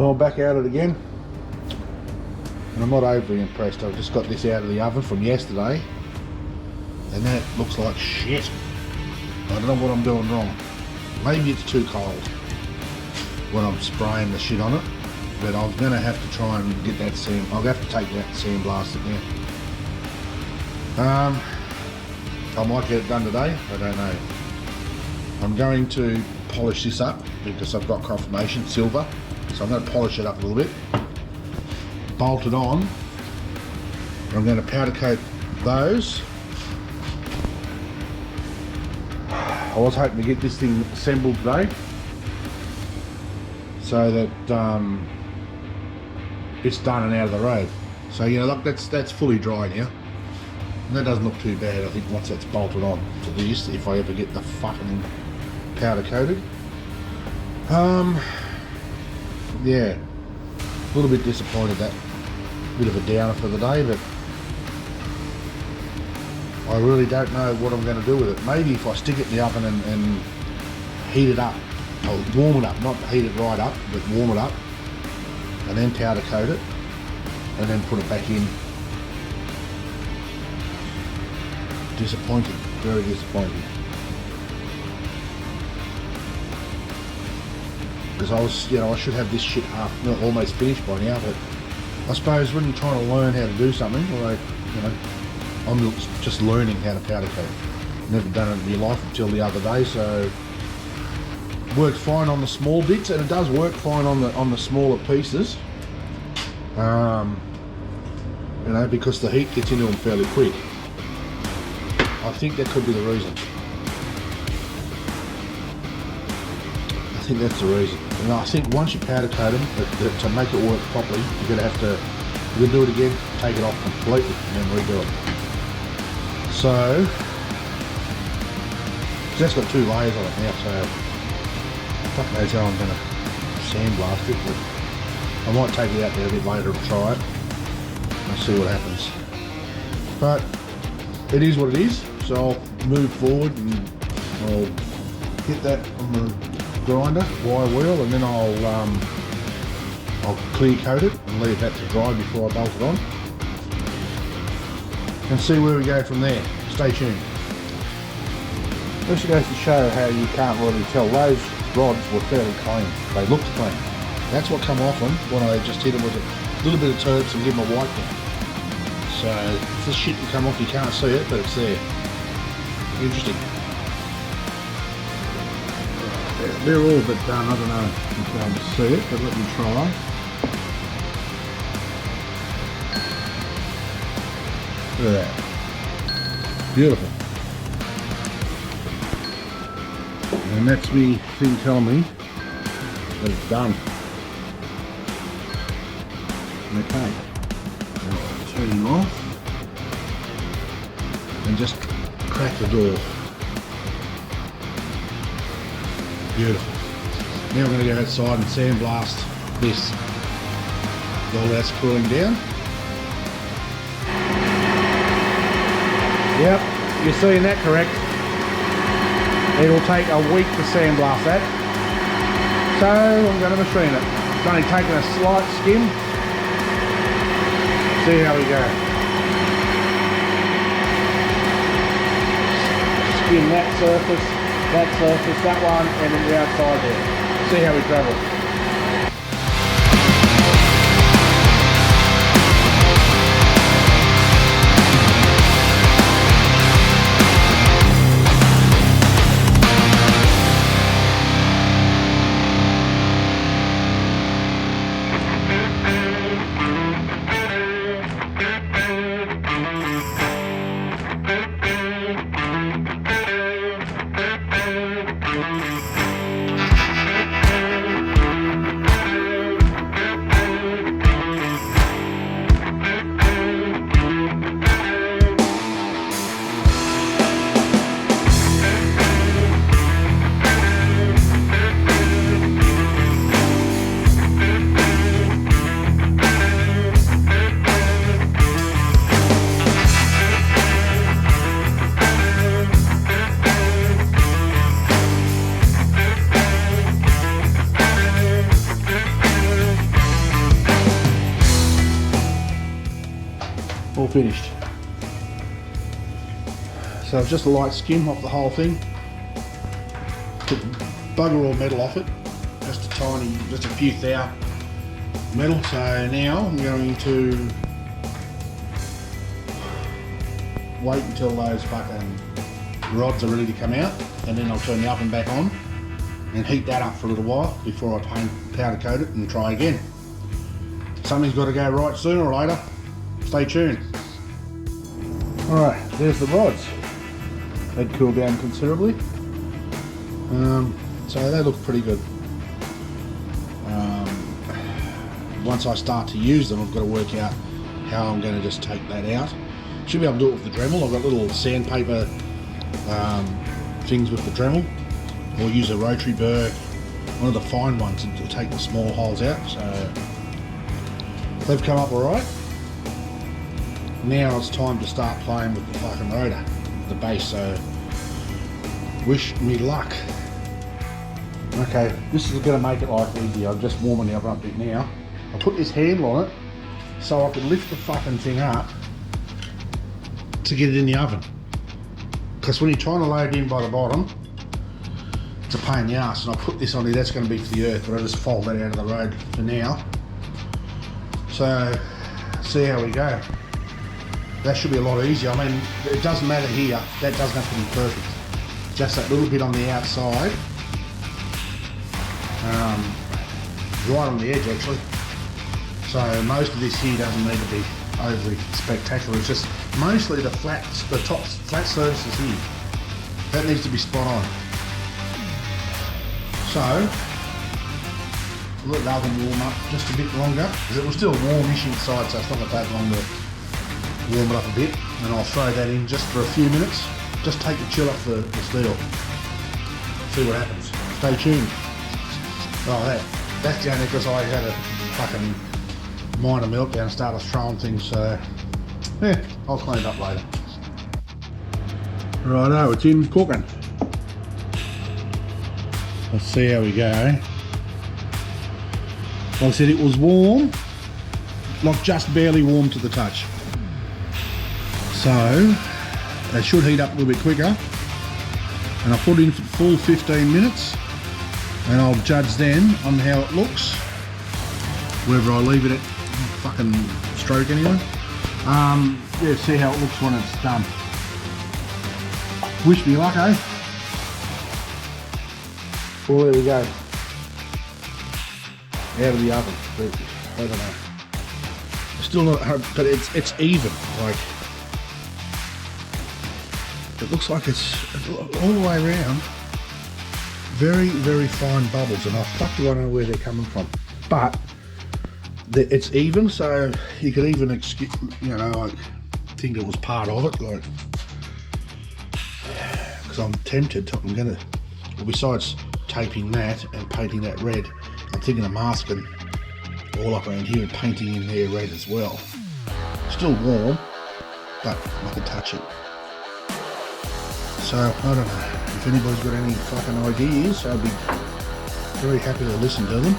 Well, back at it again. And I'm not overly impressed. I've just got this out of the oven from yesterday. And that looks like shit. I don't know what I'm doing wrong. Maybe it's too cold when I'm spraying the shit on it. But I'm going to have to try and get that I'll have to take that sandblast it now. I might get it done today. I don't know. I'm going to polish this up because I've got confirmation silver. So I'm going to polish it up a little bit. Bolt it on. I'm going to powder coat those. I was hoping to get this thing assembled today so that it's done and out of the road. So look, that's fully dry now, and that doesn't look too bad. I think once that's bolted on to this, if I ever get the fucking powder coated. Yeah, a little bit disappointed, that bit of a downer for the day, but I really don't know what I'm going to do with it. Maybe if I stick it in the oven and heat it up, or warm it up, not heat it right up, but warm it up, and then powder coat it, and then put it back in. Disappointing, very disappointing. Because I should have this shit almost finished by now, but I suppose when you're trying to learn how to do something, like, I'm just learning how to powder coat. Never done it in my life until the other day, so works fine on the small bits, and it does work fine on the smaller pieces. Because the heat gets into them fairly quick. I think that could be the reason. I think that's the reason. And I think once you powder coat them, to make it work properly, you're gonna do it again, take it off completely, and then redo it. So that's got 2 layers on it now, so fuck knows how I'm gonna sandblast it, but I might take it out there a bit later and try it and see what happens. But it is what it is, so I'll move forward and I'll hit that on the grinder, wire wheel, and then I'll clear coat it and leave that to dry before I bolt it on, and see where we go from there. Stay tuned. This goes to show how you can't really tell. Those rods were fairly clean. They looked clean. That's what come off them when I just hit them with a little bit of turps and give them a wipe down. So if this shit can come off, you can't see it, but it's there. Interesting. They're all but done. I don't know if you'll be able to see it, but let me try. Look at that. Beautiful. And that's me thing telling me that it's done. Okay. Now turn it off and just crack the door. Beautiful. Now we're going to go outside and sandblast this while that's cooling down. Yep, you're seeing that correct. It'll take a week to sandblast that. So I'm going to machine it. It's only taking a slight skim. See how we go. Skim that surface, that one, and then the outside there. See how we travel. finished. So just a light skim off the whole thing. Took bugger all metal off it, just a few thou metal. So now I'm going to wait until those fucking rods are ready to come out, and then I'll turn the oven back on and heat that up for a little while before I powder coat it and try again. Something's got to go right sooner or later. Stay tuned. Alright, there's the rods. They'd cooled down considerably. So they look pretty good. Once I start to use them, I've got to work out how I'm going to just take that out. Should be able to do it with the Dremel. I've got little sandpaper things with the Dremel, or use a rotary burr, one of the fine ones, to take the small holes out. So they've come up alright. Now it's time to start playing with the fucking rotor, the base. So wish me luck. Okay, this is going to make it life easy. I'm just warming the oven up a bit now. I'll put this handle on it so I can lift the fucking thing up to get it in the oven. Because when you're trying to load it in by the bottom, it's a pain in the ass. And I'll put this on here, that's going to be for the earth, but I'll just fold that out of the road for now. So, see how we go. That should be a lot easier. I mean, it doesn't matter here, that doesn't have to be perfect. Just that little bit on the outside, right on the edge actually. So most of this here doesn't need to be overly spectacular. It's just mostly the flat surfaces here. That needs to be spot on. So, let the oven warm up just a bit longer, because it was still warmish inside, so it's not going to take long to warm it up a bit. And I'll throw that in just for a few minutes. Just take the chill off the steel. See what happens. Stay tuned. Oh, that's the only because I had a fucking minor meltdown and started throwing things, so yeah, I'll clean it up later. Righto, it's in cooking. Let's see how we go. Like I said, it was warm, like just barely warm to the touch. So, they should heat up a little bit quicker. And I'll put it in for the full 15 minutes. And I'll judge then on how it looks. Whether I leave it at fucking stroke anyway. Yeah, see how it looks when it's done. Wish me luck, eh? Well, there we go. Out of the oven. I don't know. Still not, but it's even. Like, it looks like it's all the way around. Very, very fine bubbles, and I fucking don't know where they're coming from. But it's even, so you could even excuse, you know, like, think it was part of it, like, because I'm tempted to, I'm gonna, well, besides taping that and painting that red, I'm thinking of masking all up around here and painting in there red as well. Still warm, but I can touch it. So, I don't know, if anybody's got any fucking ideas, I'd be very happy to listen to them.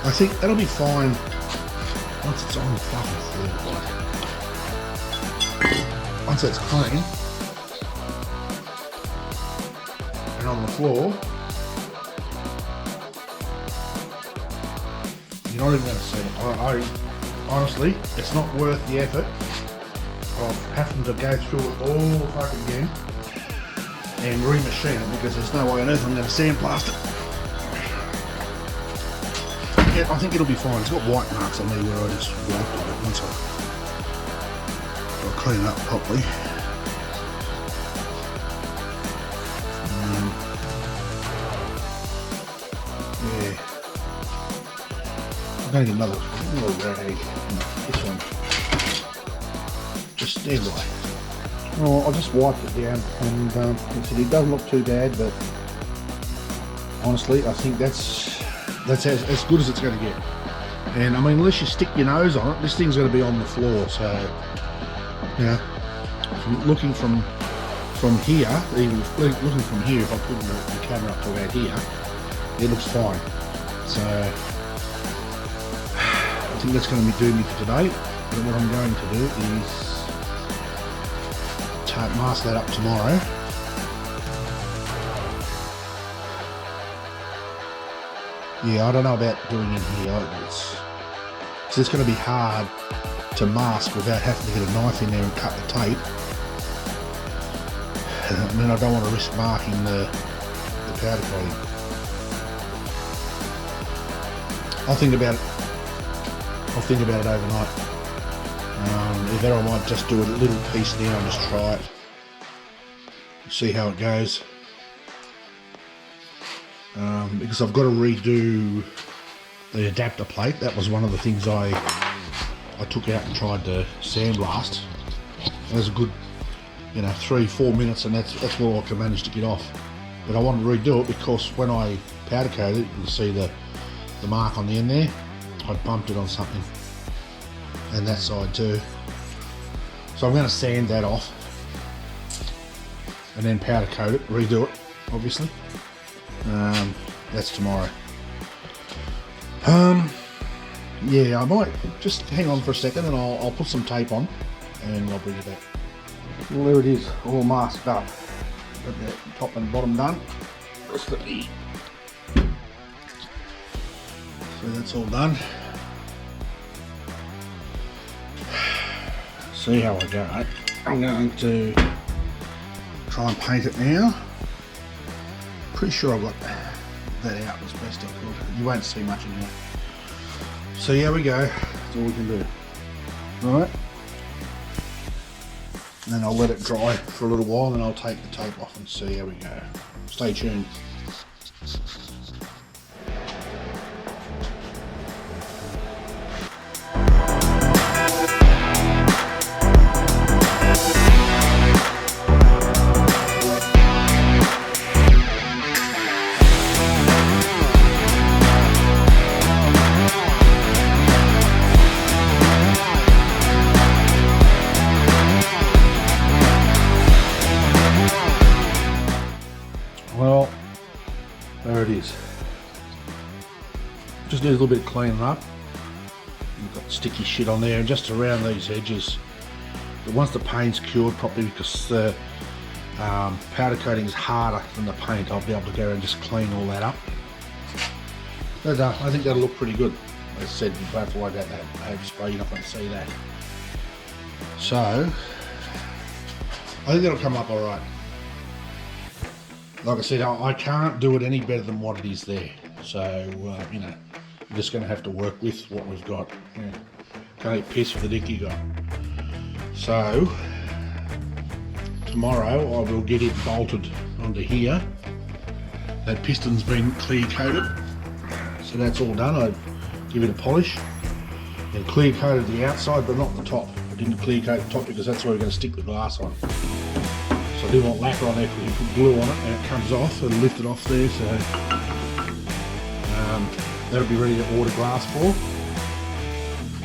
I think that'll be fine once it's on the fucking floor. Once it's clean and on the floor, you're not even going to see it. I honestly, it's not worth the effort of having to go through it all fucking again and remachine it, because there's no way on earth I'm going to sandblast it. Yeah, I think it'll be fine. It's got white marks on there where I just wiped on it once I'll clean it up properly. Yeah. I'm going to get another rag. This one. Just there, right. Oh, I just wiped it down, and it doesn't look too bad, but honestly, I think that's as good as it's going to get. And I mean, unless you stick your nose on it, this thing's going to be on the floor. So, you know, looking from here, even looking from here, if I put the camera up to about here, it looks fine. So, I think that's going to be doing me for today. But what I'm going to do is mask that up tomorrow. Yeah, I don't know about doing it here. It's just going to be hard to mask without having to get a knife in there and cut the tape. And then I don't want to risk marking the powder coating. I'll think about it overnight. Either I might just do a little piece now and just try it. See how it goes. Because I've got to redo the adapter plate. That was one of the things I took out and tried to sandblast. It was a good, 3-4 minutes, and that's all I can manage to get off. But I wanted to redo it because when I powder coated it, you can see the mark on the end there. I bumped it on something, and that side too. So I'm going to sand that off and then powder coat it, redo it, obviously. That's tomorrow. Yeah, I might just hang on for a second and I'll put some tape on and I'll bring you back. Well, there it is, all masked up. Got the top and bottom done. So that's all done. See how I go. I'm going to try and paint it now. Pretty sure I got that out as best I could. You won't see much anyway. So here we go. That's all we can do. Right. And then I'll let it dry for a little while, and then I'll take the tape off and see how we go. Stay tuned. Well, there it is. Just need a little bit of cleaning up. You've got sticky shit on there, and just around these edges. But once the paint's cured properly, because the powder coating is harder than the paint, I'll be able to go and just clean all that up. But I think that'll look pretty good. As I said, you don't have to worry about that overspray, you're not going to see that. So, I think that'll come up alright. Like I said, I can't do it any better than what it is there. So, I'm just going to have to work with what we've got. Yeah. Can't eat piss with the dick you got. So, tomorrow I will get it bolted onto here. That piston's been clear coated. So that's all done. I give it a polish and clear coated the outside, but not the top. I didn't clear coat the top because that's where we're going to stick the glass on. So I do want lacquer on there because you put glue on it and it comes off and lift it off there, so that'll be ready to order glass for.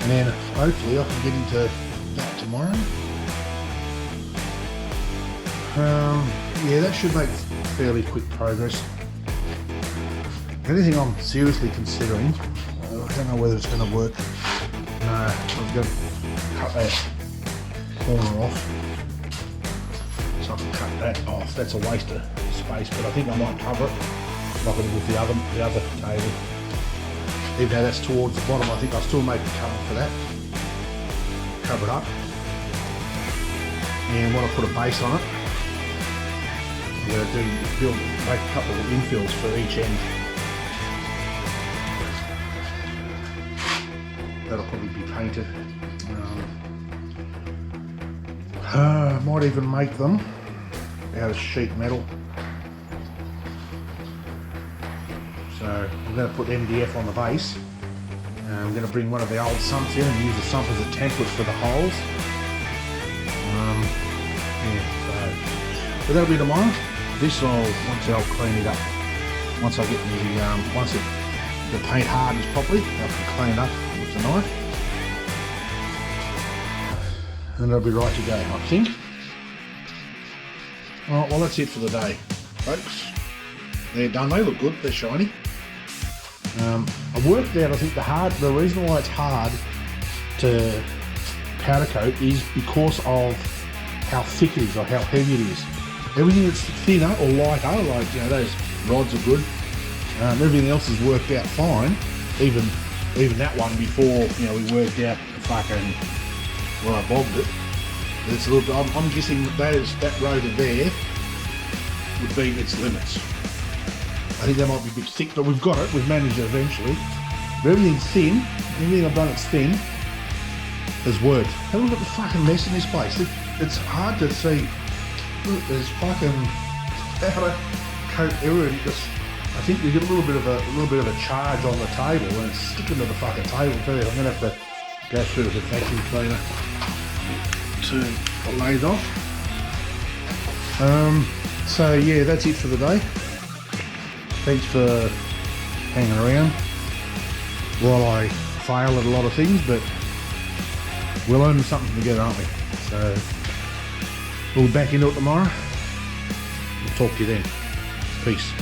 And then hopefully I can get into that tomorrow. Yeah, that should make fairly quick progress. Anything I'm seriously considering, I don't know whether it's going to work. No, I'm going to cut that corner off. So I can cut that off. That's a waste of space, but I think I might cover it like I did with the other table. Even though that's towards the bottom, I think I'll still make a cover for that. Cover it up. And when I put a base on it, I'm going to make a couple of infills for each end. That'll probably be painted. Might even make them out of sheet metal. So I'm going to put MDF on the base. I'm going to bring one of the old sumps in and use the sump as a template for the holes. So that'll be tomorrow. This once I'll clean it up. Once I get the paint hardens properly, I can clean it up with the knife. And it'll be right to go, I think. Alright, well that's it for the day, folks. They're done, they look good, they're shiny. I worked out, I think the reason why it's hard to powder coat is because of how thick it is, or how heavy it is. Everything that's thinner or lighter, like, you know, those rods are good. Everything else has worked out fine. Even that one before, you know, we worked out the fucking, when I bobbed it. It's a little, I'm guessing that rotor there would be its limits. I think that might be a bit thick, but we've got it. We've managed it eventually. But everything's thin. Everything I've done it's thin has worked. Have a look at the fucking mess in this place. It's hard to see. Look, there's fucking powder coat everywhere. I think we get a little bit of a charge on the table, and it's sticking to the fucking table too. I'm gonna have to go through with a vacuum cleaner to the lathe off. So yeah, that's it for the day. Thanks for hanging around while I fail at a lot of things, but we'll learn something together, aren't we? So we'll be back into it tomorrow. We'll talk to you then. Peace.